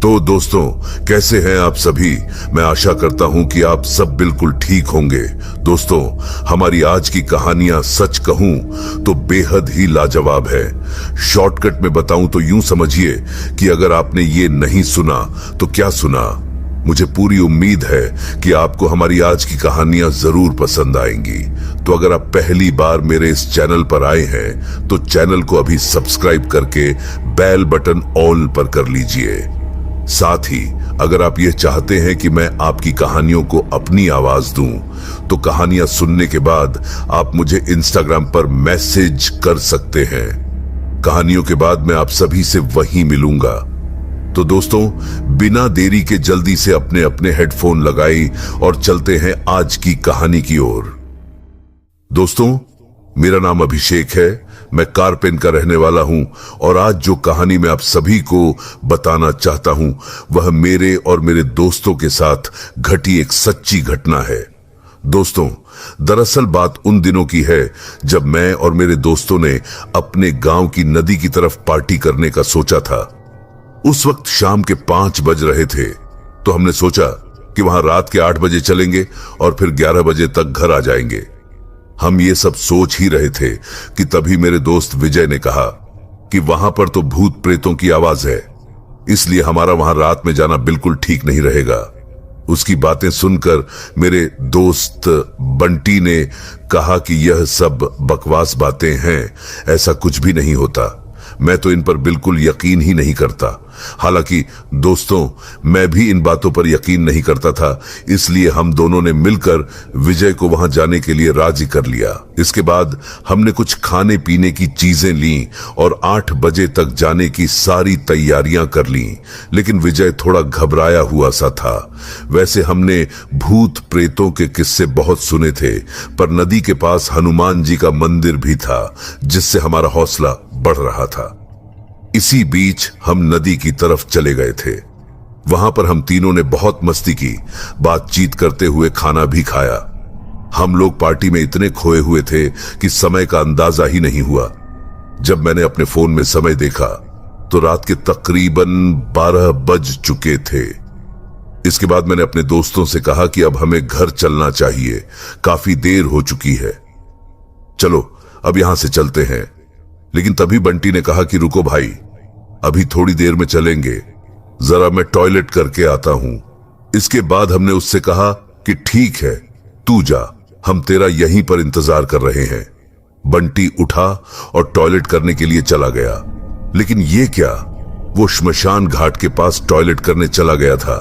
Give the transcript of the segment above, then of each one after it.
तो दोस्तों, कैसे हैं आप सभी। मैं आशा करता हूं कि आप सब बिल्कुल ठीक होंगे। दोस्तों, हमारी आज की कहानियां सच कहूं तो बेहद ही लाजवाब है। शॉर्टकट में बताऊं तो यूं समझिए कि अगर आपने ये नहीं सुना तो क्या सुना। मुझे पूरी उम्मीद है कि आपको हमारी आज की कहानियां जरूर पसंद आएंगी। तो अगर आप पहली बार मेरे इस चैनल पर आए हैं तो चैनल को अभी सब्सक्राइब करके बेल बटन ऑल पर कर लीजिए। साथ ही अगर आप ये चाहते हैं कि मैं आपकी कहानियों को अपनी आवाज दूं तो कहानियां सुनने के बाद आप मुझे इंस्टाग्राम पर मैसेज कर सकते हैं। कहानियों के बाद मैं आप सभी से वहीं मिलूंगा। तो दोस्तों, बिना देरी के जल्दी से अपने अपने हेडफोन लगाई और चलते हैं आज की कहानी की ओर। दोस्तों, मेरा नाम अभिषेक है। मैं कारपेन का रहने वाला हूं और आज जो कहानी मैं आप सभी को बताना चाहता हूं वह मेरे और मेरे दोस्तों के साथ घटी एक सच्ची घटना है। दोस्तों, दरअसल बात उन दिनों की है जब मैं और मेरे दोस्तों ने अपने गांव की नदी की तरफ पार्टी करने का सोचा था। उस वक्त शाम के 5 बज रहे थे, तो हमने सोचा कि वहां रात के 8 बजे चलेंगे और फिर 11 बजे तक घर आ जाएंगे। हम ये सब सोच ही रहे थे कि तभी मेरे दोस्त विजय ने कहा कि वहां पर तो भूत प्रेतों की आवाज है, इसलिए हमारा वहां रात में जाना बिल्कुल ठीक नहीं रहेगा। उसकी बातें सुनकर मेरे दोस्त बंटी ने कहा कि यह सब बकवास बातें हैं, ऐसा कुछ भी नहीं होता। मैं तो इन पर बिल्कुल यकीन ही नहीं करता। हालांकि दोस्तों, मैं भी इन बातों पर यकीन नहीं करता था, इसलिए हम दोनों ने मिलकर विजय को वहां जाने के लिए राजी कर लिया। इसके बाद हमने कुछ खाने पीने की चीजें ली और 8 बजे तक जाने की सारी तैयारियां कर ली। लेकिन विजय थोड़ा घबराया हुआ सा था। वैसे हमने भूत प्रेतों के किस्से बहुत सुने थे, पर नदी के पास हनुमान जी का मंदिर भी था, जिससे हमारा हौसला बढ़ रहा था। इसी बीच हम नदी की तरफ चले गए थे। वहां पर हम तीनों ने बहुत मस्ती की, बातचीत करते हुए खाना भी खाया। हम लोग पार्टी में इतने खोए हुए थे कि समय का अंदाजा ही नहीं हुआ। जब मैंने अपने फोन में समय देखा तो रात के तकरीबन 12 बज चुके थे। इसके बाद मैंने अपने दोस्तों से कहा कि अब हमें घर चलना चाहिए, काफी देर हो चुकी है, चलो अब यहां से चलते हैं। लेकिन तभी बंटी ने कहा कि रुको भाई, अभी थोड़ी देर में चलेंगे, जरा मैं टॉयलेट करके आता हूं। इसके बाद हमने उससे कहा कि ठीक है, तू जा, हम तेरा यहीं पर इंतजार कर रहे हैं। बंटी उठा और टॉयलेट करने के लिए चला गया। लेकिन ये क्या, वो श्मशान घाट के पास टॉयलेट करने चला गया था।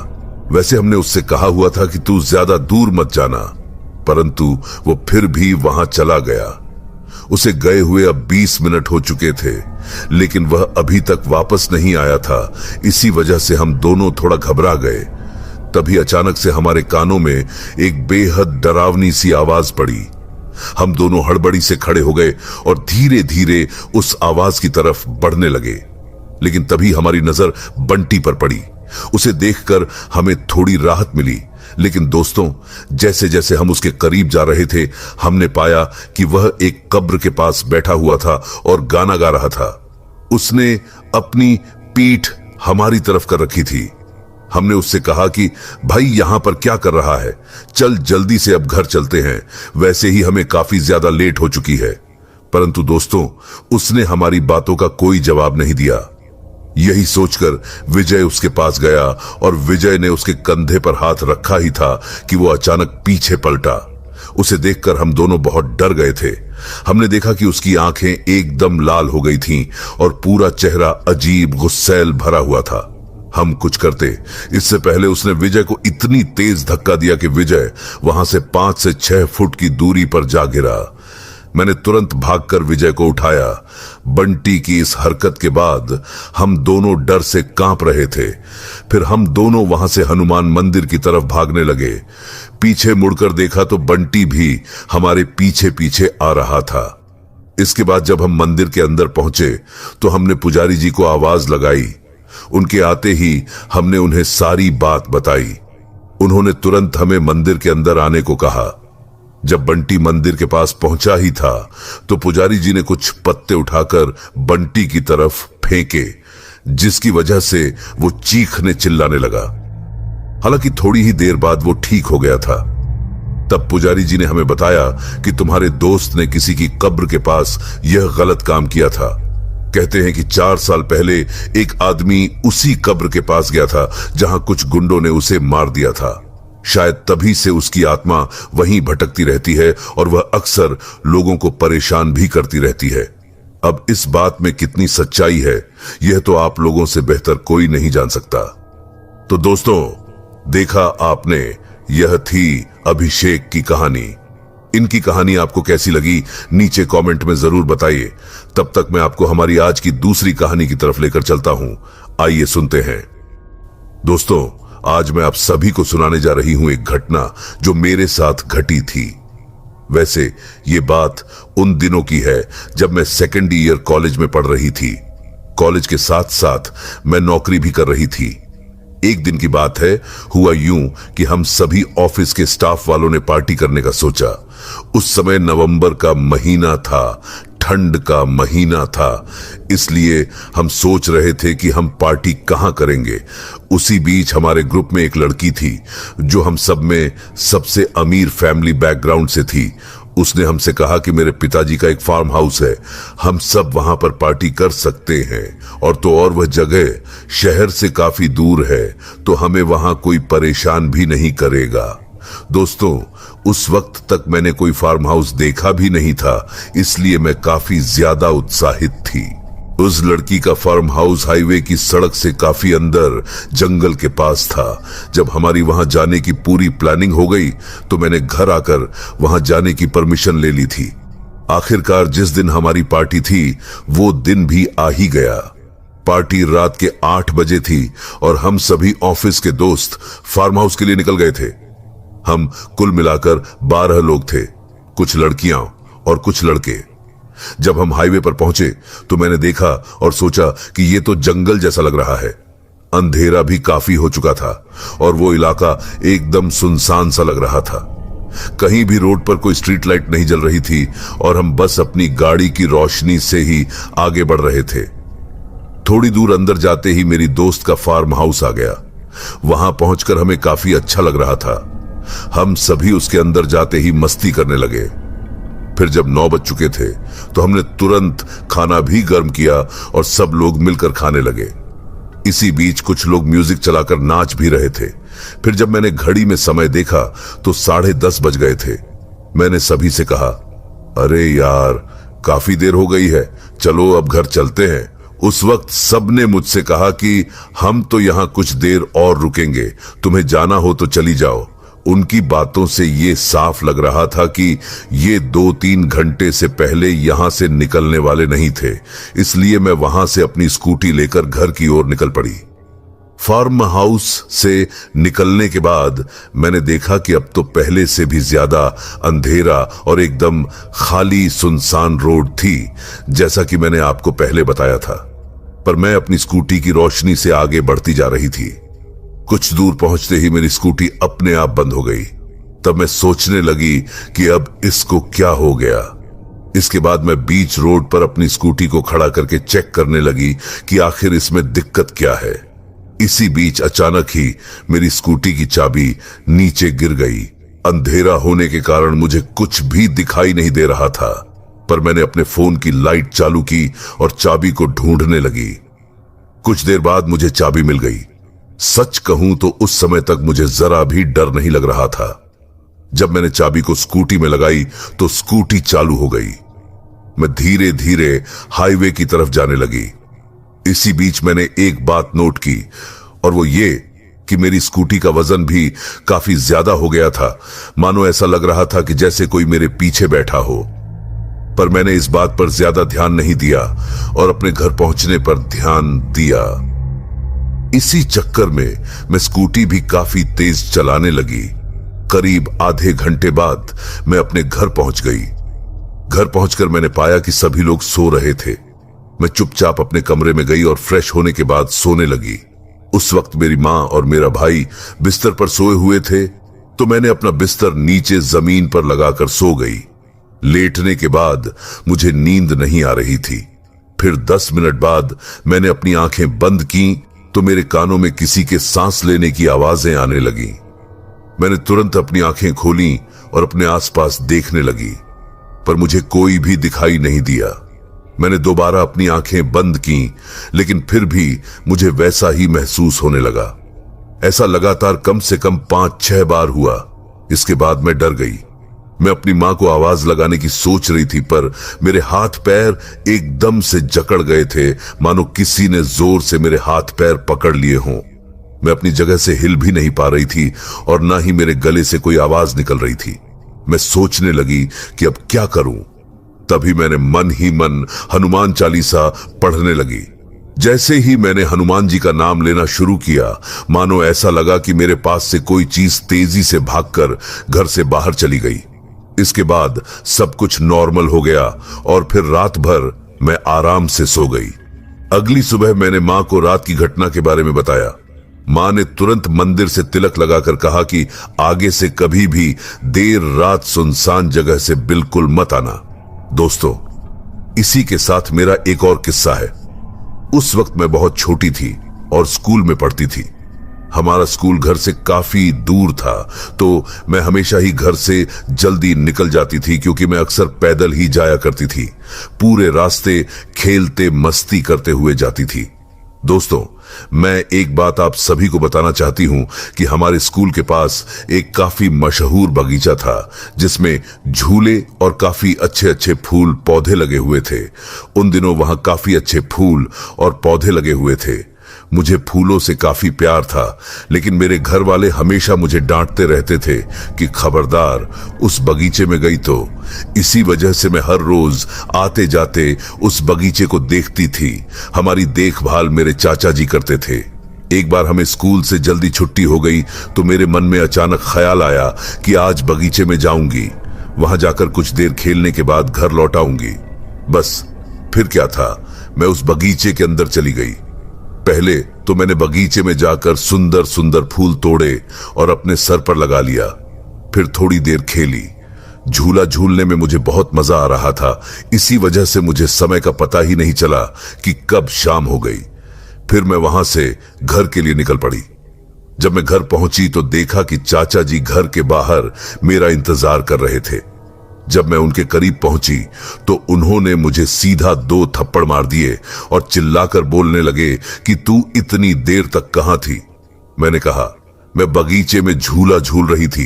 वैसे हमने उससे कहा हुआ था कि तू ज्यादा दूर मत जाना, परंतु वो फिर भी वहां चला गया। उसे गए हुए अब 20 मिनट हो चुके थे, लेकिन वह अभी तक वापस नहीं आया था। इसी वजह से हम दोनों थोड़ा घबरा गए। तभी अचानक से हमारे कानों में एक बेहद डरावनी सी आवाज पड़ी। हम दोनों हड़बड़ी से खड़े हो गए और धीरे धीरे उस आवाज की तरफ बढ़ने लगे। लेकिन तभी हमारी नजर बंटी पर पड़ी। उसे देखकर हमें थोड़ी राहत मिली। लेकिन दोस्तों, जैसे जैसे हम उसके करीब जा रहे थे, हमने पाया कि वह एक कब्र के पास बैठा हुआ था और गाना गा रहा था। उसने अपनी पीठ हमारी तरफ कर रखी थी। हमने उससे कहा कि भाई यहां पर क्या कर रहा है, चल जल्दी से अब घर चलते हैं, वैसे ही हमें काफी ज्यादा लेट हो चुकी है। परंतु दोस्तों, उसने हमारी बातों का कोई जवाब नहीं दिया। यही सोचकर विजय उसके पास गया और विजय ने उसके कंधे पर हाथ रखा ही था कि वो अचानक पीछे पलटा। उसे देखकर हम दोनों बहुत डर गए थे। हमने देखा कि उसकी आंखें एकदम लाल हो गई थीं और पूरा चेहरा अजीब गुस्सैल भरा हुआ था। हम कुछ करते इससे पहले उसने विजय को इतनी तेज धक्का दिया कि विजय वहां से 5 से 6 फुट की दूरी पर जा गिरा। मैंने तुरंत भागकर विजय को उठाया। बंटी की इस हरकत के बाद हम दोनों डर से कांप रहे थे। फिर हम दोनों वहां से हनुमान मंदिर की तरफ भागने लगे। पीछे मुड़कर देखा तो बंटी भी हमारे पीछे पीछे आ रहा था। इसके बाद जब हम मंदिर के अंदर पहुंचे तो हमने पुजारी जी को आवाज लगाई। उनके आते ही हमने उन्हें सारी बात बताई। उन्होंने तुरंत हमें मंदिर के अंदर आने को कहा। जब बंटी मंदिर के पास पहुंचा ही था तो पुजारी जी ने कुछ पत्ते उठाकर बंटी की तरफ फेंके, जिसकी वजह से वो चीखने चिल्लाने लगा। हालांकि थोड़ी ही देर बाद वो ठीक हो गया था। तब पुजारी जी ने हमें बताया कि तुम्हारे दोस्त ने किसी की कब्र के पास यह गलत काम किया था। कहते हैं कि 4 साल पहले एक आदमी उसी कब्र के पास गया था जहां कुछ गुंडों ने उसे मार दिया था। शायद तभी से उसकी आत्मा वहीं भटकती रहती है और वह अक्सर लोगों को परेशान भी करती रहती है। अब इस बात में कितनी सच्चाई है यह तो आप लोगों से बेहतर कोई नहीं जान सकता। तो दोस्तों, देखा आपने, यह थी अभिषेक की कहानी। इनकी कहानी आपको कैसी लगी नीचे कमेंट में जरूर बताइए। तब तक मैं आपको हमारी आज की दूसरी कहानी की तरफ लेकर चलता हूं। आइए सुनते हैं। दोस्तों, आज मैं आप सभी को सुनाने जा रही हूं एक घटना जो मेरे साथ घटी थी। वैसे ये बात उन दिनों की है जब मैं सेकेंड ईयर कॉलेज में पढ़ रही थी। कॉलेज के साथ साथ मैं नौकरी भी कर रही थी। एक दिन की बात है, हुआ यूं कि हम सभी ऑफिस के स्टाफ वालों ने पार्टी करने का सोचा। उस समय नवंबर का महीना था, ठंड का महीना था, इसलिए हम सोच रहे थे कि हम पार्टी कहां करेंगे। उसी बीच हमारे ग्रुप में एक लड़की थी जो हम सब में सबसे अमीर फैमिली बैकग्राउंड से थी। उसने हमसे कहा कि मेरे पिताजी का एक फार्म हाउस है, हम सब वहां पर पार्टी कर सकते हैं, और तो और वह जगह शहर से काफी दूर है, तो हमें वहां कोई परेशान भी नहीं करेगा। दोस्तों, उस वक्त तक मैंने कोई फार्म हाउस देखा भी नहीं था, इसलिए मैं काफी ज्यादा उत्साहित थी। उस लड़की का फार्म हाउस हाईवे की सड़क से काफी अंदर जंगल के पास था। जब हमारी वहां जाने की पूरी प्लानिंग हो गई तो मैंने घर आकर वहां जाने की परमिशन ले ली थी। आखिरकार जिस दिन हमारी पार्टी थी वो दिन भी आ ही गया। पार्टी रात के 8 बजे थी और हम सभी ऑफिस के दोस्त फार्म हाउस के लिए निकल गए थे। हम कुल मिलाकर 12 लोग थे, कुछ लड़कियां और कुछ लड़के। जब हम हाईवे पर पहुंचे तो मैंने देखा और सोचा कि ये तो जंगल जैसा लग रहा है। अंधेरा भी काफी हो चुका था और वो इलाका एकदम सुनसान सा लग रहा था। कहीं भी रोड पर कोई स्ट्रीट लाइट नहीं जल रही थी और हम बस अपनी गाड़ी की रोशनी से ही आगे बढ़ रहे थे। थोड़ी दूर अंदर जाते ही मेरी दोस्त का फार्म हाउस आ गया। वहां पहुंचकर हमें काफी अच्छा लग रहा था। हम सभी उसके अंदर जाते ही मस्ती करने लगे। फिर जब 9 बज चुके थे तो हमने तुरंत खाना भी गर्म किया और सब लोग मिलकर खाने लगे। इसी बीच कुछ लोग म्यूजिक चलाकर नाच भी रहे थे। फिर जब मैंने घड़ी में समय देखा तो 10:30 बज गए थे। मैंने सभी से कहा, अरे यार, काफी देर हो गई है, चलो अब घर चलते हैं। उस वक्त सबने मुझसे कहा कि हम तो यहां कुछ देर और रुकेंगे, तुम्हें जाना हो तो चली जाओ। उनकी बातों से ये साफ लग रहा था कि ये 2-3 घंटे से पहले यहां से निकलने वाले नहीं थे, इसलिए मैं वहां से अपनी स्कूटी लेकर घर की ओर निकल पड़ी। फार्म हाउस से निकलने के बाद मैंने देखा कि अब तो पहले से भी ज्यादा अंधेरा और एकदम खाली सुनसान रोड थी, जैसा कि मैंने आपको पहले बताया था। पर मैं अपनी स्कूटी की रोशनी से आगे बढ़ती जा रही थी। कुछ दूर पहुंचते ही मेरी स्कूटी अपने आप बंद हो गई। तब मैं सोचने लगी कि अब इसको क्या हो गया। इसके बाद मैं बीच रोड पर अपनी स्कूटी को खड़ा करके चेक करने लगी कि आखिर इसमें दिक्कत क्या है। इसी बीच अचानक ही मेरी स्कूटी की चाबी नीचे गिर गई। अंधेरा होने के कारण मुझे कुछ भी दिखाई नहीं दे रहा था, पर मैंने अपने फोन की लाइट चालू की और चाबी को ढूंढने लगी। कुछ देर बाद मुझे चाबी मिल गई। सच कहूं तो उस समय तक मुझे जरा भी डर नहीं लग रहा था। जब मैंने चाबी को स्कूटी में लगाई तो स्कूटी चालू हो गई। मैं धीरे धीरे हाईवे की तरफ जाने लगी। इसी बीच मैंने एक बात नोट की, और वो ये कि मेरी स्कूटी का वजन भी काफी ज्यादा हो गया था। मानो ऐसा लग रहा था कि जैसे कोई मेरे पीछे बैठा हो। पर मैंने इस बात पर ज्यादा ध्यान नहीं दिया और अपने घर पहुंचने पर ध्यान दिया। इसी चक्कर में मैं स्कूटी भी काफी तेज चलाने लगी। करीब आधे घंटे बाद मैं अपने घर पहुंच गई। घर पहुंचकर मैंने पाया कि सभी लोग सो रहे थे। मैं चुपचाप अपने कमरे में गई और फ्रेश होने के बाद सोने लगी। उस वक्त मेरी माँ और मेरा भाई बिस्तर पर सोए हुए थे, तो मैंने अपना बिस्तर नीचे जमीन पर लगाकर सो गई। लेटने के बाद मुझे नींद नहीं आ रही थी। फिर 10 मिनट बाद मैंने अपनी आंखें बंद की तो मेरे कानों में किसी के सांस लेने की आवाजें आने लगी। मैंने तुरंत अपनी आंखें खोली और अपने आसपास देखने लगी, पर मुझे कोई भी दिखाई नहीं दिया। मैंने दोबारा अपनी आंखें बंद की, लेकिन फिर भी मुझे वैसा ही महसूस होने लगा। ऐसा लगातार कम से कम 5-6 बार हुआ। इसके बाद मैं डर गई। मैं अपनी मां को आवाज लगाने की सोच रही थी, पर मेरे हाथ पैर एकदम से जकड़ गए थे, मानो किसी ने जोर से मेरे हाथ पैर पकड़ लिए हों। मैं अपनी जगह से हिल भी नहीं पा रही थी और ना ही मेरे गले से कोई आवाज निकल रही थी। मैं सोचने लगी कि अब क्या करूं। तभी मैंने मन ही मन हनुमान चालीसा पढ़ने लगी। जैसे ही मैंने हनुमान जी का नाम लेना शुरू किया, मानो ऐसा लगा कि मेरे पास से कोई चीज तेजी से भागकर घर से बाहर चली गई। इसके बाद सब कुछ नॉर्मल हो गया और फिर रात भर मैं आराम से सो गई। अगली सुबह मैंने मां को रात की घटना के बारे में बताया। मां ने तुरंत मंदिर से तिलक लगाकर कहा कि आगे से कभी भी देर रात सुनसान जगह से बिल्कुल मत आना। दोस्तों, इसी के साथ मेरा एक और किस्सा है। उस वक्त मैं बहुत छोटी थी और स्कूल में पढ़ती थी। हमारा स्कूल घर से काफी दूर था, तो मैं हमेशा ही घर से जल्दी निकल जाती थी, क्योंकि मैं अक्सर पैदल ही जाया करती थी। पूरे रास्ते खेलते मस्ती करते हुए जाती थी। दोस्तों, मैं एक बात आप सभी को बताना चाहती हूं कि हमारे स्कूल के पास एक काफी मशहूर बगीचा था, जिसमें झूले और काफी अच्छे अच्छे फूल पौधे लगे हुए थे। उन दिनों वहां काफी अच्छे फूल और पौधे लगे हुए थे। मुझे फूलों से काफी प्यार था, लेकिन मेरे घर वाले हमेशा मुझे डांटते रहते थे कि खबरदार उस बगीचे में गई तो। इसी वजह से मैं हर रोज आते जाते उस बगीचे को देखती थी। हमारी देखभाल मेरे चाचा जी करते थे। एक बार हमें स्कूल से जल्दी छुट्टी हो गई तो मेरे मन में अचानक ख्याल आया कि आज बगीचे में जाऊंगी। वहां जाकर कुछ देर खेलने के बाद घर लौट आऊंगी। बस फिर क्या था, मैं उस बगीचे के अंदर चली गई। पहले तो मैंने बगीचे में जाकर सुंदर सुंदर फूल तोड़े और अपने सर पर लगा लिया। फिर थोड़ी देर खेली। झूला झूलने में मुझे बहुत मजा आ रहा था। इसी वजह से मुझे समय का पता ही नहीं चला कि कब शाम हो गई। फिर मैं वहां से घर के लिए निकल पड़ी। जब मैं घर पहुंची तो देखा कि चाचा जी घर के बाहर मेरा इंतजार कर रहे थे। जब मैं उनके करीब पहुंची तो उन्होंने मुझे सीधा 2 थप्पड़ मार दिए और चिल्लाकर बोलने लगे कि तू इतनी देर तक कहां थी। मैंने कहा, मैं बगीचे में झूला झूल रही थी।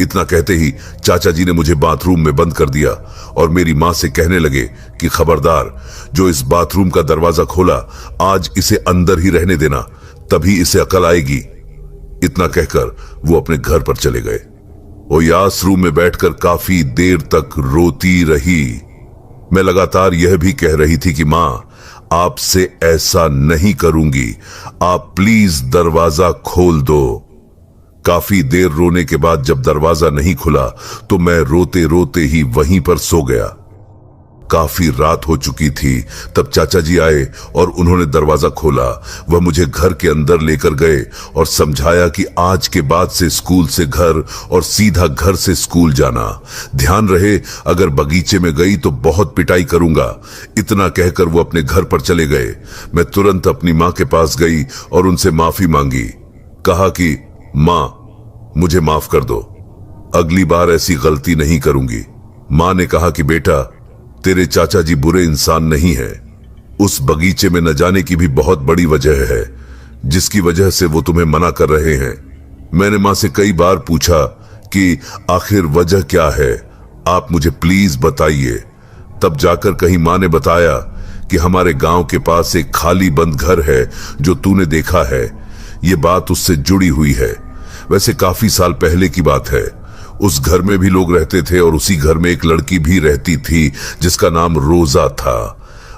इतना कहते ही चाचा जी ने मुझे बाथरूम में बंद कर दिया और मेरी मां से कहने लगे कि खबरदार, जो इस बाथरूम का दरवाजा खोला, आज इसे अंदर ही रहने देना, तभी इसे अकल आएगी। इतना कहकर वो अपने घर पर चले गए। वो यास रूम में बैठकर काफी देर तक रोती रही। मैं लगातार यह भी कह रही थी कि मां, आपसे ऐसा नहीं करूंगी, आप प्लीज दरवाजा खोल दो। काफी देर रोने के बाद जब दरवाजा नहीं खुला तो मैं रोते रोते ही वहीं पर सो गया। काफी रात हो चुकी थी। तब चाचा जी आए और उन्होंने दरवाजा खोला। वह मुझे घर के अंदर लेकर गए और समझाया कि आज के बाद से स्कूल से घर और सीधा घर से स्कूल जाना। ध्यान रहे, अगर बगीचे में गई तो बहुत पिटाई करूंगा। इतना कहकर वो अपने घर पर चले गए। मैं तुरंत अपनी मां के पास गई और उनसे माफी मांगी। कहा कि मां, मुझे माफ कर दो, अगली बार ऐसी गलती नहीं करूंगी। मां ने कहा कि बेटा, तेरे चाचा जी बुरे इंसान नहीं है। उस बगीचे में न जाने की भी बहुत बड़ी वजह है, जिसकी वजह से वो तुम्हें मना कर रहे हैं। मैंने मां से कई बार पूछा कि आखिर वजह क्या है, आप मुझे प्लीज बताइए। तब जाकर कहीं मां ने बताया कि हमारे गांव के पास एक खाली बंद घर है जो तूने देखा है। ये बात उससे जुड़ी हुई है। वैसे काफी साल पहले की बात है। उस घर में भी लोग रहते थे और उसी घर में एक लड़की भी रहती थी जिसका नाम रोजा था।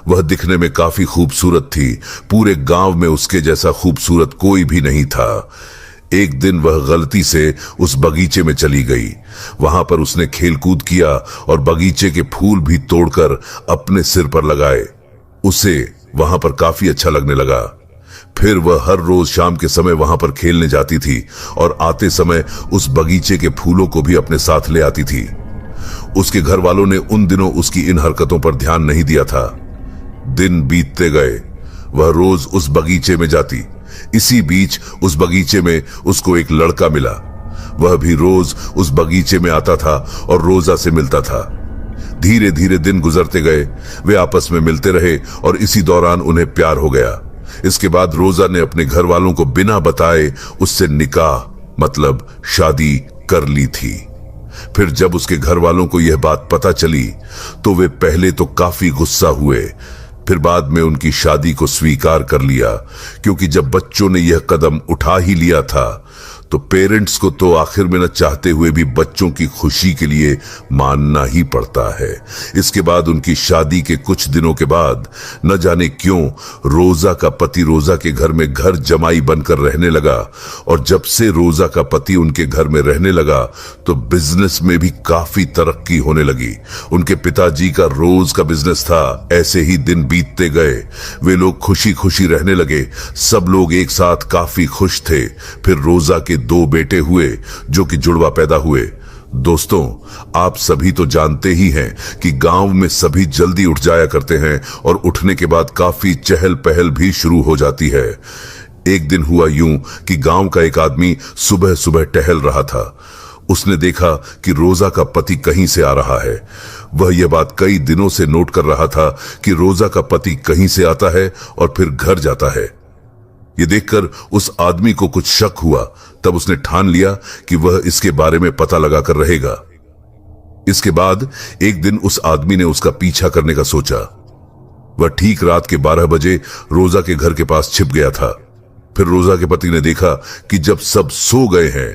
वह दिखने में काफी खूबसूरत थी। पूरे गांव में उसके जैसा खूबसूरत कोई भी नहीं था। एक दिन वह गलती से उस बगीचे में चली गई। वहां पर उसने खेलकूद किया और बगीचे के फूल भी तोड़कर अपने सिर पर लगाए। उसे वहां पर काफी अच्छा लगने लगा। फिर वह हर रोज शाम के समय वहां पर खेलने जाती थी और आते समय उस बगीचे के फूलों को भी अपने साथ ले आती थी। उसके घर वालों ने उन दिनों उसकी इन हरकतों पर ध्यान नहीं दिया था। दिन बीतते गए। वह रोज उस बगीचे में जाती। इसी बीच उस बगीचे में उसको एक लड़का मिला। वह भी रोज उस बगीचे में आता था और रोजा से मिलता था। धीरे धीरे दिन गुजरते गए। वे आपस में मिलते रहे और इसी दौरान उन्हें प्यार हो गया। इसके बाद रोजा ने अपने घर वालों को बिना बताए उससे निकाह मतलब शादी कर ली थी। फिर जब उसके घर वालों को यह बात पता चली तो वे पहले तो काफी गुस्सा हुए, फिर बाद में उनकी शादी को स्वीकार कर लिया, क्योंकि जब बच्चों ने यह कदम उठा ही लिया था तो पेरेंट्स को तो आखिर में न चाहते हुए भी बच्चों की खुशी के लिए मानना ही पड़ता है। इसके बाद उनकी शादी के कुछ दिनों के बाद न जाने क्यों रोजा का पति रोजा के घर में घर जमाई बनकर रहने लगा। और जब से रोजा का पति उनके घर में रहने लगा तो बिजनेस में भी काफी तरक्की होने लगी। उनके पिताजी का रोज का बिजनेस था। ऐसे ही दिन बीतते गए। वे लोग खुशी खुशी रहने लगे। सब लोग एक साथ काफी खुश थे। फिर रोजा के 2 बेटे हुए जो कि जुड़वा पैदा हुए। दोस्तों, आप सभी तो जानते ही हैं कि गांव में सभी जल्दी उठ जाया करते हैं और उठने के बाद काफी चहल पहल भी शुरू हो जाती है। एक दिन हुआ यूं कि गांव का एक आदमी सुबह सुबह टहल रहा था। उसने देखा कि रोजा का पति कहीं से आ रहा है। वह यह बात कई दिनों से नोट कर रहा था कि रोजा का पति कहीं से आता है और फिर घर जाता है। ये देखकर उस आदमी को कुछ शक हुआ। तब उसने ठान लिया कि वह इसके बारे में पता लगाकर रहेगा। इसके बाद एक दिन उस आदमी ने उसका पीछा करने का सोचा। वह ठीक रात के 12 बजे रोजा के घर के पास छिप गया था। फिर रोजा के पति ने देखा कि जब सब सो गए हैं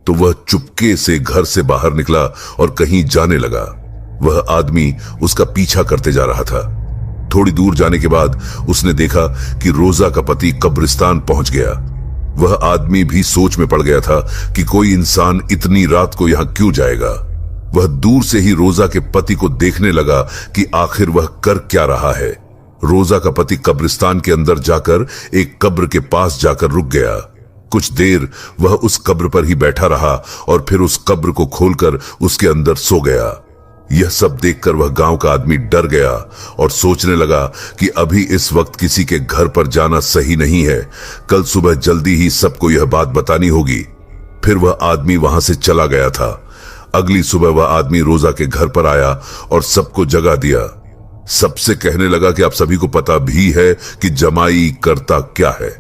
तो वह चुपके से घर से बाहर निकला और कहीं जाने लगा। वह आदमी उसका पीछा करते जा रहा था। थोड़ी दूर जाने के बाद उसने देखा कि रोजा का पति कब्रिस्तान पहुंच गया। वह आदमी भी सोच में पड़ गया था कि कोई इंसान इतनी रात को यहां क्यों जाएगा। वह दूर से ही रोजा के पति को देखने लगा कि आखिर वह कर क्या रहा है। रोजा का पति कब्रिस्तान के अंदर जाकर एक कब्र के पास जाकर रुक गया। कुछ देर वह उस कब्र पर ही बैठा रहा और फिर उस कब्र को खोलकर उसके अंदर सो गया। यह सब देखकर वह गांव का आदमी डर गया और सोचने लगा कि अभी इस वक्त किसी के घर पर जाना सही नहीं है। कल सुबह जल्दी ही सबको यह बात बतानी होगी। फिर वह आदमी वहां से चला गया था। अगली सुबह वह आदमी रोजा के घर पर आया और सबको जगा दिया। सबसे कहने लगा कि आप सभी को पता भी है कि जमाई करता क्या है।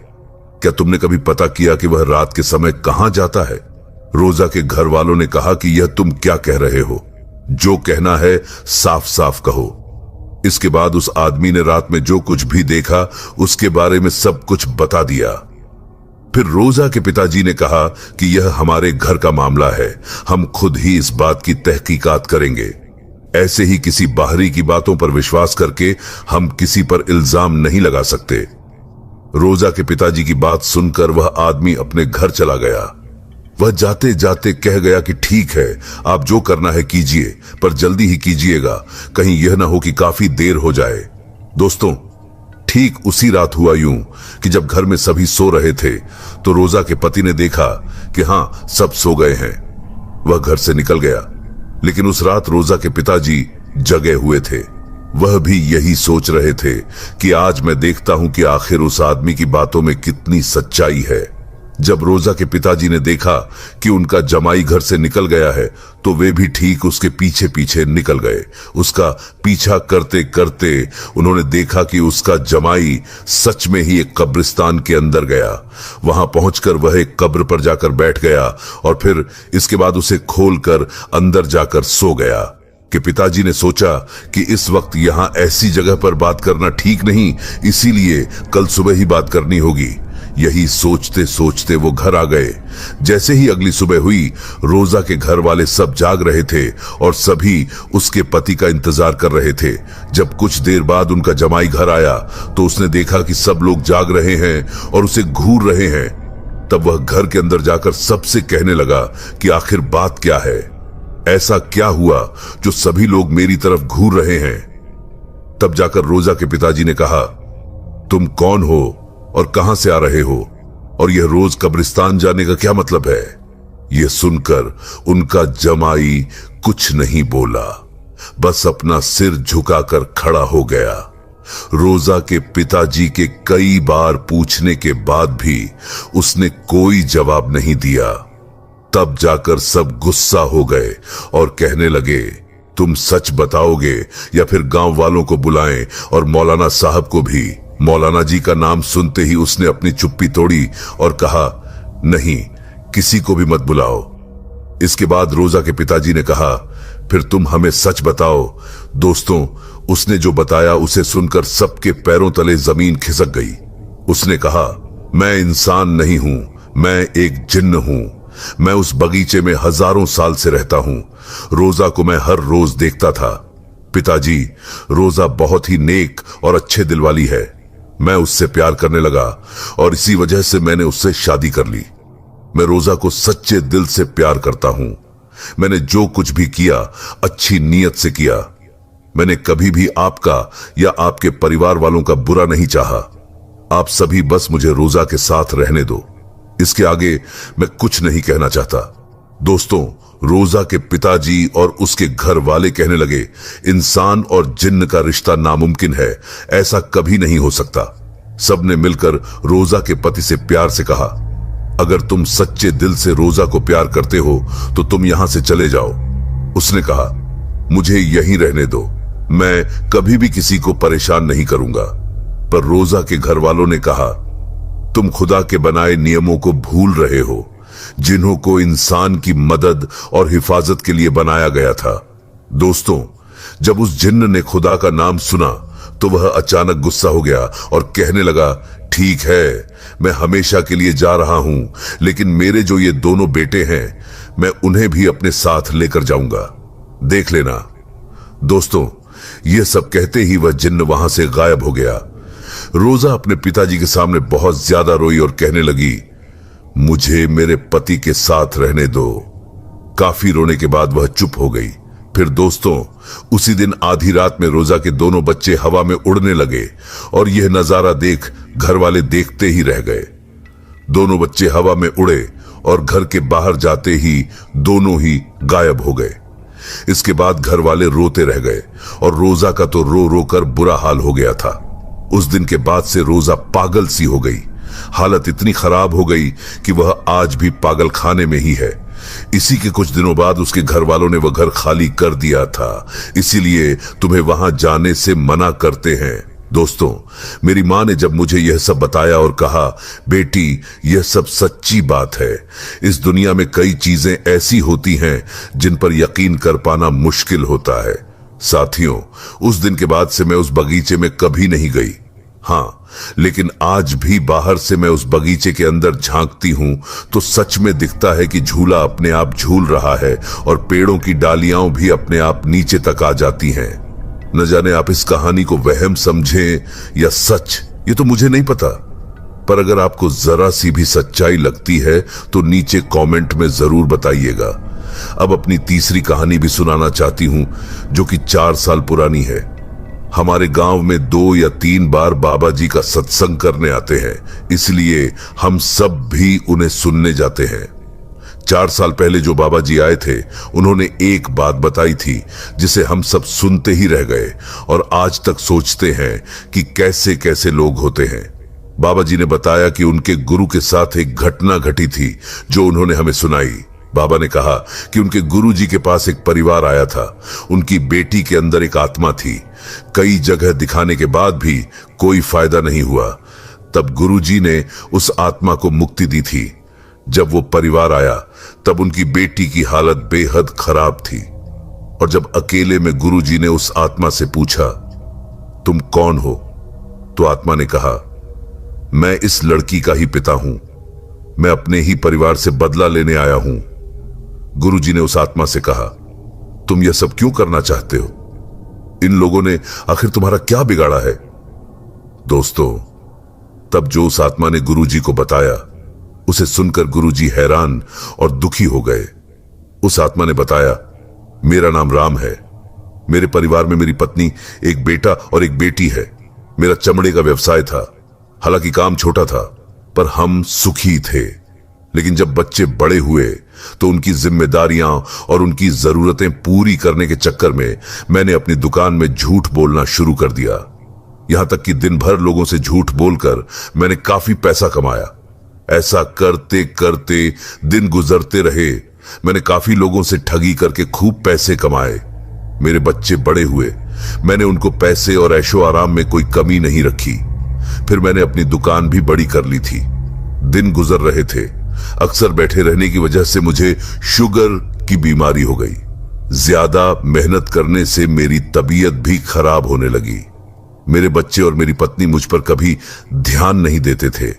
क्या तुमने कभी पता किया कि वह रात के समय कहां जाता है? रोजा के घर वालों ने कहा कि यह तुम क्या कह रहे हो? जो कहना है साफ साफ कहो। इसके बाद उस आदमी ने रात में जो कुछ भी देखा उसके बारे में सब कुछ बता दिया। फिर रोजा के पिताजी ने कहा कि यह हमारे घर का मामला है, हम खुद ही इस बात की तहकीकात करेंगे। ऐसे ही किसी बाहरी की बातों पर विश्वास करके हम किसी पर इल्जाम नहीं लगा सकते। रोजा के पिताजी की बात सुनकर वह आदमी अपने घर चला गया। वह जाते जाते कह गया कि ठीक है, आप जो करना है कीजिए, पर जल्दी ही कीजिएगा, कहीं यह ना हो कि काफी देर हो जाए। दोस्तों, ठीक उसी रात हुआ यूं कि जब घर में सभी सो रहे थे तो रोजा के पति ने देखा कि हां, सब सो गए हैं। वह घर से निकल गया, लेकिन उस रात रोजा के पिताजी जगे हुए थे। वह भी यही सोच रहे थे कि आज मैं देखता हूं कि आखिर उस आदमी की बातों में कितनी सच्चाई है। जब रोजा के पिताजी ने देखा कि उनका जमाई घर से निकल गया है तो वे भी ठीक उसके पीछे पीछे निकल गए। उसका पीछा करते करते उन्होंने देखा कि उसका जमाई सच में ही एक कब्रिस्तान के अंदर गया। वहां पहुंचकर वह एक कब्र पर जाकर बैठ गया और फिर इसके बाद उसे खोलकर अंदर जाकर सो गया। कि पिताजी ने सोचा कि इस वक्त यहां ऐसी जगह पर बात करना ठीक नहीं, इसीलिए कल सुबह ही बात करनी होगी। यही सोचते सोचते वो घर आ गए। जैसे ही अगली सुबह हुई, रोजा के घर वाले सब जाग रहे थे और सभी उसके पति का इंतजार कर रहे थे। जब कुछ देर बाद उनका जमाई घर आया तो उसने देखा कि सब लोग जाग रहे हैं और उसे घूर रहे हैं। तब वह घर के अंदर जाकर सबसे कहने लगा कि आखिर बात क्या है, ऐसा क्या हुआ जो सभी लोग मेरी तरफ घूर रहे हैं। तब जाकर रोजा के पिताजी ने कहा, तुम कौन हो और कहां से आ रहे हो, और यह रोज कब्रिस्तान जाने का क्या मतलब है? यह सुनकर उनका जमाई कुछ नहीं बोला, बस अपना सिर झुकाकर खड़ा हो गया। रोजा के पिताजी के कई बार पूछने के बाद भी उसने कोई जवाब नहीं दिया। तब जाकर सब गुस्सा हो गए और कहने लगे, तुम सच बताओगे या फिर गांव वालों को बुलाएं और मौलाना साहब को भी। मौलाना जी का नाम सुनते ही उसने अपनी चुप्पी तोड़ी और कहा, नहीं, किसी को भी मत बुलाओ। इसके बाद रोजा के पिताजी ने कहा, फिर तुम हमें सच बताओ। दोस्तों, उसने जो बताया उसे सुनकर सबके पैरों तले जमीन खिसक गई। उसने कहा, मैं इंसान नहीं हूं, मैं एक जिन्न हूं। मैं उस बगीचे में हजारों साल से रहता हूं। रोजा को मैं हर रोज देखता था। पिताजी, रोजा बहुत ही नेक और अच्छे दिल वाली है। मैं उससे प्यार करने लगा और इसी वजह से मैंने उससे शादी कर ली। मैं रोजा को सच्चे दिल से प्यार करता हूं। मैंने जो कुछ भी किया अच्छी नीयत से किया। मैंने कभी भी आपका या आपके परिवार वालों का बुरा नहीं चाहा। आप सभी बस मुझे रोजा के साथ रहने दो। इसके आगे मैं कुछ नहीं कहना चाहता। दोस्तों, रोजा के पिताजी और उसके घर वाले कहने लगे, इंसान और जिन्न का रिश्ता नामुमकिन है, ऐसा कभी नहीं हो सकता। सबने मिलकर रोजा के पति से प्यार से कहा, अगर तुम सच्चे दिल से रोजा को प्यार करते हो तो तुम यहां से चले जाओ। उसने कहा, मुझे यहीं रहने दो, मैं कभी भी किसी को परेशान नहीं करूंगा। पर रोजा के घर वालों ने कहा, तुम खुदा के बनाए नियमों को भूल रहे हो, जिन्हों को इंसान की मदद और हिफाजत के लिए बनाया गया था। दोस्तों, जब उस जिन्न ने खुदा का नाम सुना तो वह अचानक गुस्सा हो गया और कहने लगा, ठीक है, मैं हमेशा के लिए जा रहा हूं, लेकिन मेरे जो ये दोनों बेटे हैं, मैं उन्हें भी अपने साथ लेकर जाऊंगा, देख लेना। दोस्तों, यह सब कहते ही वह जिन्न वहां से गायब हो गया। रोजा अपने पिताजी के सामने बहुत ज्यादा रोई और कहने लगी, मुझे मेरे पति के साथ रहने दो। काफी रोने के बाद वह चुप हो गई। फिर दोस्तों, उसी दिन आधी रात में रोजा के दोनों बच्चे हवा में उड़ने लगे और यह नजारा देख घर वाले देखते ही रह गए। दोनों बच्चे हवा में उड़े और घर के बाहर जाते ही दोनों ही गायब हो गए। इसके बाद घर वाले रोते रह गए और रोजा का तो रो रो कर बुरा हाल हो गया था। उस दिन के बाद से रोजा पागल सी हो गई। हालत इतनी खराब हो गई कि वह आज भी पागल खाने में ही है। इसी के कुछ दिनों बाद उसके घर वालों ने वह घर खाली कर दिया था, इसीलिए तुम्हें वहां जाने से मना करते हैं। दोस्तों, मेरी मां ने जब मुझे यह सब बताया और कहा, बेटी, यह सब सच्ची बात है। इस दुनिया में कई चीजें ऐसी होती हैं जिन पर यकीन कर पाना मुश्किल होता है। साथियों, उस दिन के बाद से मैं उस बगीचे में कभी नहीं गई। हाँ, लेकिन आज भी बाहर से मैं उस बगीचे के अंदर झांकती हूं तो सच में दिखता है कि झूला अपने आप झूल रहा है और पेड़ों की डालियां भी अपने आप नीचे तक आ जाती हैं। न जाने आप इस कहानी को वहम समझें या सच, ये तो मुझे नहीं पता, पर अगर आपको जरा सी भी सच्चाई लगती है तो नीचे कमेंट में जरूर बताइएगा। अब अपनी तीसरी कहानी भी सुनाना चाहती हूं, जो कि 4 साल पुरानी है। हमारे गांव में 2 या 3 बार बाबा जी का सत्संग करने आते हैं, इसलिए हम सब भी उन्हें सुनने जाते हैं। 4 साल पहले जो बाबा जी आए थे, उन्होंने एक बात बताई थी जिसे हम सब सुनते ही रह गए और आज तक सोचते हैं कि कैसे कैसे लोग होते हैं। बाबा जी ने बताया कि उनके गुरु के साथ एक घटना घटी थी जो उन्होंने हमें सुनाई। बाबा ने कहा कि उनके गुरुजी के पास एक परिवार आया था। उनकी बेटी के अंदर एक आत्मा थी। कई जगह दिखाने के बाद भी कोई फायदा नहीं हुआ। तब गुरुजी ने उस आत्मा को मुक्ति दी थी। जब वो परिवार आया तब उनकी बेटी की हालत बेहद खराब थी और जब अकेले में गुरुजी ने उस आत्मा से पूछा, तुम कौन हो? तो आत्मा ने कहा, मैं इस लड़की का ही पिता हूं। मैं अपने ही परिवार से बदला लेने आया हूं। गुरुजी ने उस आत्मा से कहा, तुम यह सब क्यों करना चाहते हो? इन लोगों ने आखिर तुम्हारा क्या बिगाड़ा है? दोस्तों, तब जो उस आत्मा ने गुरुजी को बताया, उसे सुनकर गुरुजी हैरान और दुखी हो गए। उस आत्मा ने बताया, मेरा नाम राम है। मेरे परिवार में मेरी पत्नी, एक बेटा और एक बेटी है। मेरा चमड़े का व्यवसाय था। हालांकि काम छोटा था, पर हम सुखी थे। लेकिन जब बच्चे बड़े हुए तो उनकी जिम्मेदारियां और उनकी जरूरतें पूरी करने के चक्कर में मैंने अपनी दुकान में झूठ बोलना शुरू कर दिया। यहां तक कि दिन भर लोगों से झूठ बोलकर मैंने काफी पैसा कमाया। ऐसा करते करते दिन गुजरते रहे। मैंने काफी लोगों से ठगी करके खूब पैसे कमाए। मेरे बच्चे बड़े हुए। मैंने उनको पैसे और ऐशो आराम में कोई कमी नहीं रखी। फिर मैंने अपनी दुकान भी बड़ी कर ली थी। दिन गुजर रहे थे। अक्सर बैठे रहने की वजह से मुझे शुगर की बीमारी हो गई। ज्यादा मेहनत करने से मेरी तबीयत भी खराब होने लगी। मेरे बच्चे और मेरी पत्नी मुझ पर कभी ध्यान नहीं देते थे।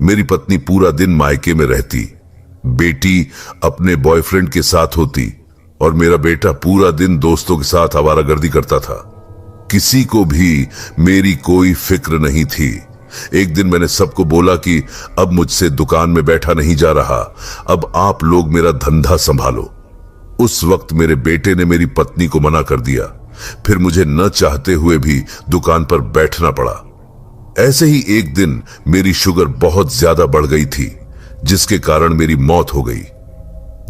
मेरी पत्नी पूरा दिन मायके में रहती, बेटी अपने बॉयफ्रेंड के साथ होती और मेरा बेटा पूरा दिन दोस्तों के साथ आवारागर्दी करता था। किसी को भी मेरी कोई फिक्र नहीं थी। एक दिन मैंने सबको बोला कि अब मुझसे दुकान में बैठा नहीं जा रहा, अब आप लोग मेरा धंधा संभालो। उस वक्त मेरे बेटे ने मेरी पत्नी को मना कर दिया। फिर मुझे न चाहते हुए भी दुकान पर बैठना पड़ा। ऐसे ही एक दिन मेरी शुगर बहुत ज्यादा बढ़ गई थी, जिसके कारण मेरी मौत हो गई।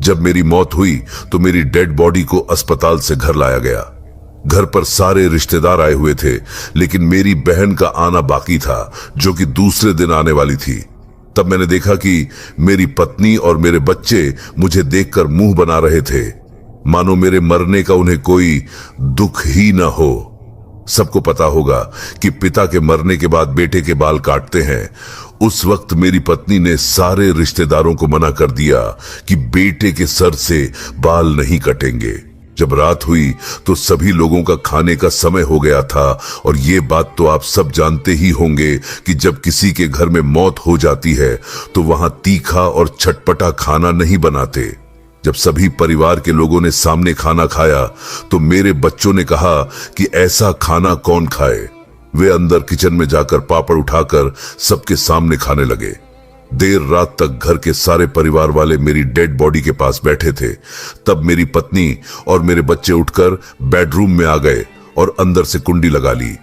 जब मेरी मौत हुई तो मेरी डेड बॉडी को अस्पताल से घर लाया गया। घर पर सारे रिश्तेदार आए हुए थे, लेकिन मेरी बहन का आना बाकी था, जो कि दूसरे दिन आने वाली थी। तब मैंने देखा कि मेरी पत्नी और मेरे बच्चे मुझे देखकर मुंह बना रहे थे, मानो मेरे मरने का उन्हें कोई दुख ही न हो। सबको पता होगा कि पिता के मरने के बाद बेटे के बाल काटते हैं। उस वक्त मेरी पत्नी ने सारे रिश्तेदारों को मना कर दिया कि बेटे के सर से बाल नहीं कटेंगे। जब रात हुई तो सभी लोगों का खाने का समय हो गया था, और ये बात तो आप सब जानते ही होंगे कि जब किसी के घर में मौत हो जाती है तो वहां तीखा और चटपटा खाना नहीं बनाते। जब सभी परिवार के लोगों ने सामने खाना खाया तो मेरे बच्चों ने कहा कि ऐसा खाना कौन खाए। वे अंदर किचन में जाकर पापड़ उठाकर सबके सामने खाने लगे। देर रात तक घर के सारे परिवार वाले मेरी डेड बॉडी के पास बैठे थे। तब मेरी पत्नी और मेरे बच्चे उठकर बेडरूम में आ गए और अंदर से कुंडी लगा ली।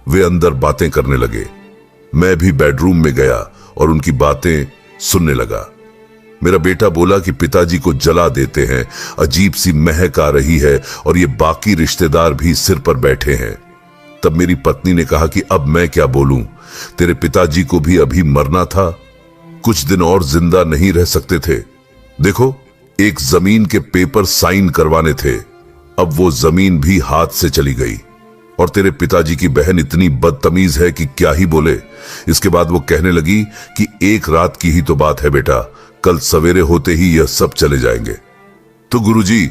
वे अंदर बातें करने लगे। मैं भी बेडरूम में गया और उनकी बातें सुनने लगा। मेरा बेटा बोला कि पिताजी को जला देते हैं, अजीब सी महक आ रही है और ये बाकी रिश्तेदार भी सिर पर बैठे हैं। तब मेरी पत्नी ने कहा कि अब मैं क्या बोलूं, तेरे पिताजी को भी अभी मरना था, कुछ दिन और जिंदा नहीं रह सकते थे। देखो, एक जमीन के पेपर साइन करवाने थे, अब वो जमीन भी हाथ से चली गई। और तेरे पिताजी की बहन इतनी बदतमीज है कि क्या ही बोले। इसके बाद वो कहने लगी कि एक रात की ही तो बात है बेटा, कल सवेरे होते ही यह सब चले जाएंगे। तो गुरुजी,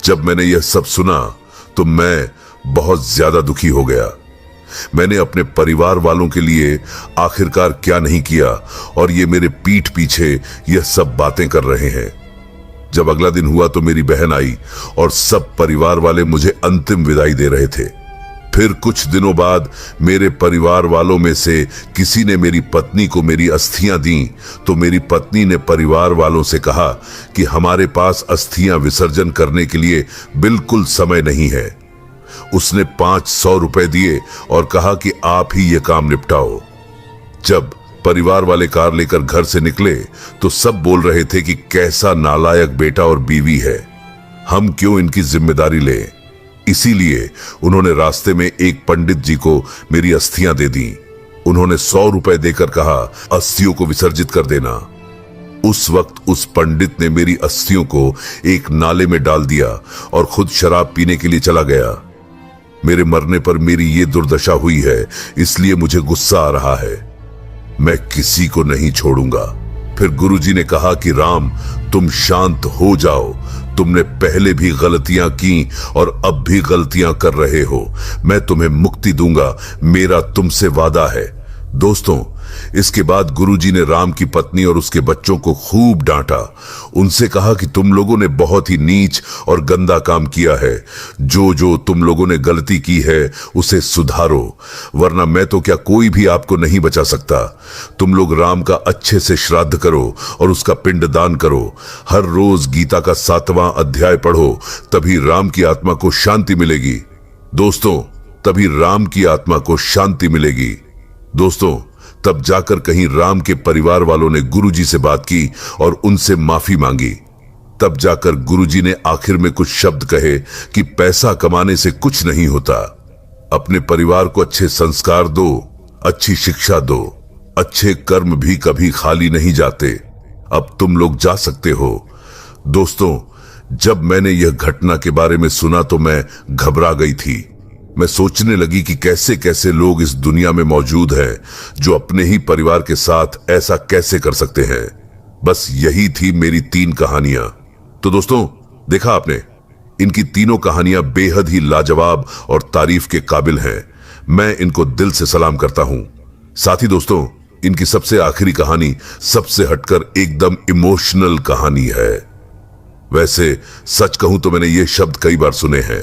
जब मैंने यह सब सुना तो मैं बहुत ज्यादा दुखी हो गया। मैंने अपने परिवार वालों के लिए आखिरकार क्या नहीं किया, और ये मेरे पीठ पीछे यह सब बातें कर रहे हैं। जब अगला दिन हुआ तो मेरी बहन आई और सब परिवार वाले मुझे अंतिम विदाई दे रहे थे। फिर कुछ दिनों बाद मेरे परिवार वालों में से किसी ने मेरी पत्नी को मेरी अस्थियां दी, तो मेरी पत्नी ने परिवार वालों से कहा कि हमारे पास अस्थियां विसर्जन करने के लिए बिल्कुल समय नहीं है। उसने 500 रुपए दिए और कहा कि आप ही ये काम निपटाओ। जब परिवार वाले कार लेकर घर से निकले तो सब बोल रहे थे कि कैसा नालायक बेटा और बीवी है, हम क्यों इनकी जिम्मेदारी लें। इसीलिए उन्होंने रास्ते में एक पंडित जी को मेरी अस्थियां दे दी। उन्होंने 100 रुपए देकर कहा, अस्थियों को विसर्जित कर देना। उस वक्त उस पंडित ने मेरी अस्थियों को एक नाले में डाल दिया और खुद शराब पीने के लिए चला गया। मेरे मरने पर मेरी ये दुर्दशा हुई है, इसलिए मुझे गुस्सा आ रहा है। मैं किसी को नहीं छोड़ूंगा। फिर गुरुजी ने कहा कि राम, तुम शांत हो जाओ, तुमने पहले भी गलतियां की और अब भी गलतियां कर रहे हो। मैं तुम्हें मुक्ति दूंगा, मेरा तुमसे वादा है। दोस्तों, इसके बाद गुरुजी ने राम की पत्नी और उसके बच्चों को खूब डांटा। उनसे कहा कि तुम लोगों ने बहुत ही नीच और गंदा काम किया है। जो जो तुम लोगों ने गलती की है उसे सुधारो, वरना मैं तो क्या कोई भी आपको नहीं बचा सकता। तुम लोग राम का अच्छे से श्राद्ध करो और उसका पिंड दान करो। हर रोज गीता का 7वां अध्याय पढ़ो, तभी राम की आत्मा को शांति मिलेगी। दोस्तों, तभी राम की आत्मा को शांति मिलेगी। दोस्तों, तब जाकर कहीं राम के परिवार वालों ने गुरुजी से बात की और उनसे माफी मांगी। तब जाकर गुरुजी ने आखिर में कुछ शब्द कहे कि पैसा कमाने से कुछ नहीं होता, अपने परिवार को अच्छे संस्कार दो, अच्छी शिक्षा दो। अच्छे कर्म भी कभी खाली नहीं जाते। अब तुम लोग जा सकते हो। दोस्तों, जब मैंने यह घटना के बारे में सुना तो मैं घबरा गई थी। मैं सोचने लगी कि कैसे कैसे लोग इस दुनिया में मौजूद हैं जो अपने ही परिवार के साथ ऐसा कैसे कर सकते हैं। बस यही थी मेरी 3 कहानियां। तो दोस्तों, देखा आपने, इनकी तीनों कहानियां बेहद ही लाजवाब और तारीफ के काबिल हैं। मैं इनको दिल से सलाम करता हूं। साथ ही दोस्तों, इनकी सबसे आखिरी कहानी सबसे हटकर एकदम इमोशनल कहानी है। वैसे सच कहूं तो मैंने ये शब्द कई बार सुने हैं।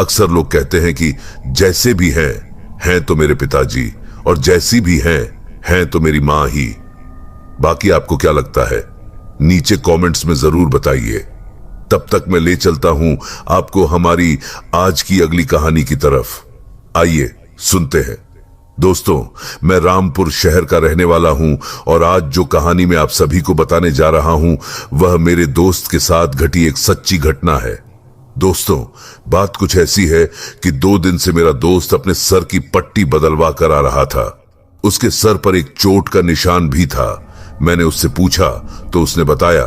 अक्सर लोग कहते हैं कि जैसे भी हैं तो मेरे पिताजी, और जैसी भी हैं तो मेरी मां ही। बाकी आपको क्या लगता है? नीचे कमेंट्स में जरूर बताइए। तब तक मैं ले चलता हूं आपको हमारी आज की अगली कहानी की तरफ। आइए सुनते हैं। दोस्तों, मैं रामपुर शहर का रहने वाला हूं और आज जो कहानी मैं आप सभी को बताने जा रहा हूं वह मेरे दोस्त के साथ घटी एक सच्ची घटना है। दोस्तों, बात कुछ ऐसी है कि 2 दिन से मेरा दोस्त अपने सर की पट्टी बदलवा कर आ रहा था। उसके सर पर एक चोट का निशान भी था। मैंने उससे पूछा तो उसने बताया,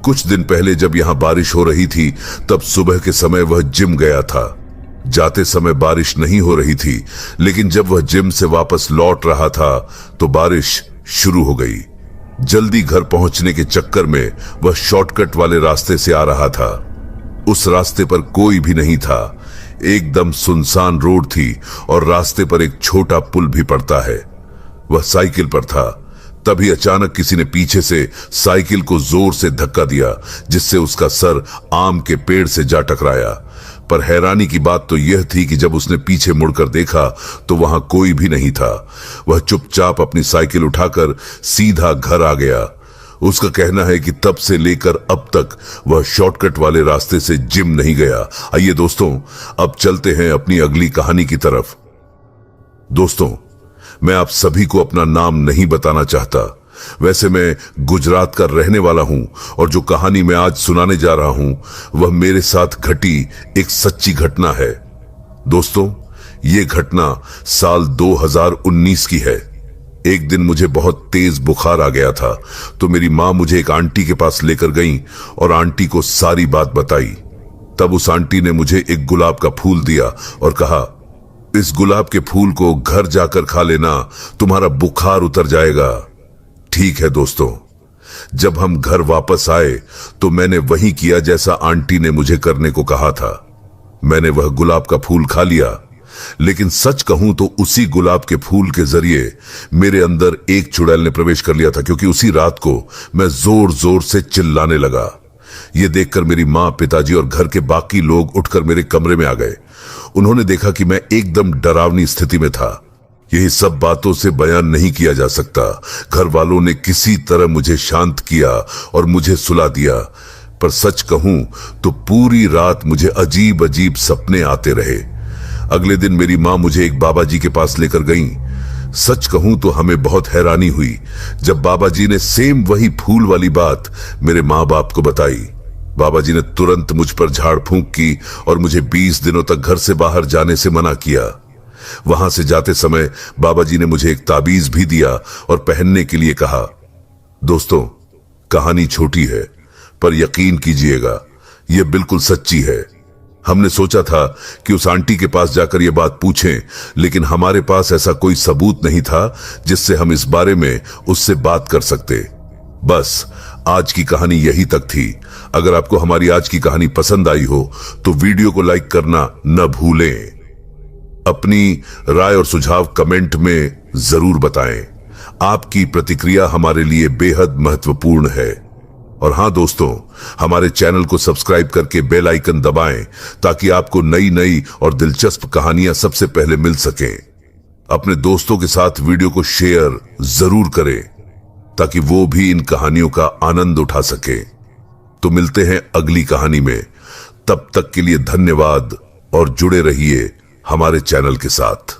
कुछ दिन पहले जब यहां बारिश हो रही थी तब सुबह के समय वह जिम गया था। जाते समय बारिश नहीं हो रही थी, लेकिन जब वह जिम से वापस लौट रहा था तो बारिश शुरू हो गई। जल्दी घर पहुंचने के चक्कर में वह शॉर्टकट वाले रास्ते से आ रहा था। उस रास्ते पर कोई भी नहीं था। एकदम सुनसान रोड थी और रास्ते पर एक छोटा पुल भी पड़ता है। वह साइकिल पर था। तभी अचानक किसी ने पीछे से साइकिल को जोर से धक्का दिया, जिससे उसका सर आम के पेड़ से जा टकराया। पर हैरानी की बात तो यह थी कि जब उसने पीछे मुड़कर देखा तो वहां कोई भी नहीं था। वह चुपचाप अपनी साइकिल उठाकर सीधा घर आ गया। उसका कहना है कि तब से लेकर अब तक वह शॉर्टकट वाले रास्ते से जिम नहीं गया। आइए दोस्तों, अब चलते हैं अपनी अगली कहानी की तरफ। दोस्तों, मैं आप सभी को अपना नाम नहीं बताना चाहता। वैसे मैं गुजरात का रहने वाला हूं और जो कहानी मैं आज सुनाने जा रहा हूं वह मेरे साथ घटी एक सच्ची घटना है। दोस्तों, यह घटना साल 2019 की है। एक दिन मुझे बहुत तेज बुखार आ गया था तो मेरी मां मुझे एक आंटी के पास लेकर गई और आंटी को सारी बात बताई। तब उस आंटी ने मुझे एक गुलाब का फूल दिया और कहा, इस गुलाब के फूल को घर जाकर खा लेना, तुम्हारा बुखार उतर जाएगा। ठीक है दोस्तों, जब हम घर वापस आए तो मैंने वही किया जैसा आंटी ने मुझे करने को कहा था। मैंने वह गुलाब का फूल खा लिया, लेकिन सच कहूं तो उसी गुलाब के फूल के जरिए मेरे अंदर एक चुड़ैल ने प्रवेश कर लिया था, क्योंकि उसी रात को मैं जोर जोर से चिल्लाने लगा। यह देखकर मेरी मां, पिताजी और घर के बाकी लोग उठकर मेरे कमरे में आ गए। उन्होंने देखा कि मैं एकदम डरावनी स्थिति में था। यही सब बातों से बयान नहीं किया जा सकता। घर वालों ने किसी तरह मुझे शांत किया और मुझे सुला दिया। पर सच कहूं तो पूरी रात मुझे अजीब अजीब सपने आते रहे। अगले दिन मेरी मां मुझे एक बाबा जी के पास लेकर गई। सच कहूं तो हमें बहुत हैरानी हुई जब बाबा जी ने सेम वही फूल वाली बात मेरे मां बाप को बताई। बाबा जी ने तुरंत मुझ पर झाड़ फूंक की और मुझे 20 दिनों तक घर से बाहर जाने से मना किया। वहां से जाते समय बाबा जी ने मुझे एक ताबीज भी दिया और पहनने के लिए कहा। दोस्तों, कहानी छोटी है पर यकीन कीजिएगा यह बिल्कुल सच्ची है। हमने सोचा था कि उस आंटी के पास जाकर यह बात पूछें, लेकिन हमारे पास ऐसा कोई सबूत नहीं था जिससे हम इस बारे में उससे बात कर सकते। बस आज की कहानी यही तक थी। अगर आपको हमारी आज की कहानी पसंद आई हो तो वीडियो को लाइक करना न भूलें। अपनी राय और सुझाव कमेंट में जरूर बताएं। आपकी प्रतिक्रिया हमारे लिए बेहद महत्वपूर्ण है। और हां दोस्तों, हमारे चैनल को सब्सक्राइब करके बेल आइकन दबाएं ताकि आपको नई नई और दिलचस्प कहानियां सबसे पहले मिल सकें। अपने दोस्तों के साथ वीडियो को शेयर जरूर करें ताकि वो भी इन कहानियों का आनंद उठा सके। तो मिलते हैं अगली कहानी में। तब तक के लिए धन्यवाद और जुड़े रहिए हमारे चैनल के साथ।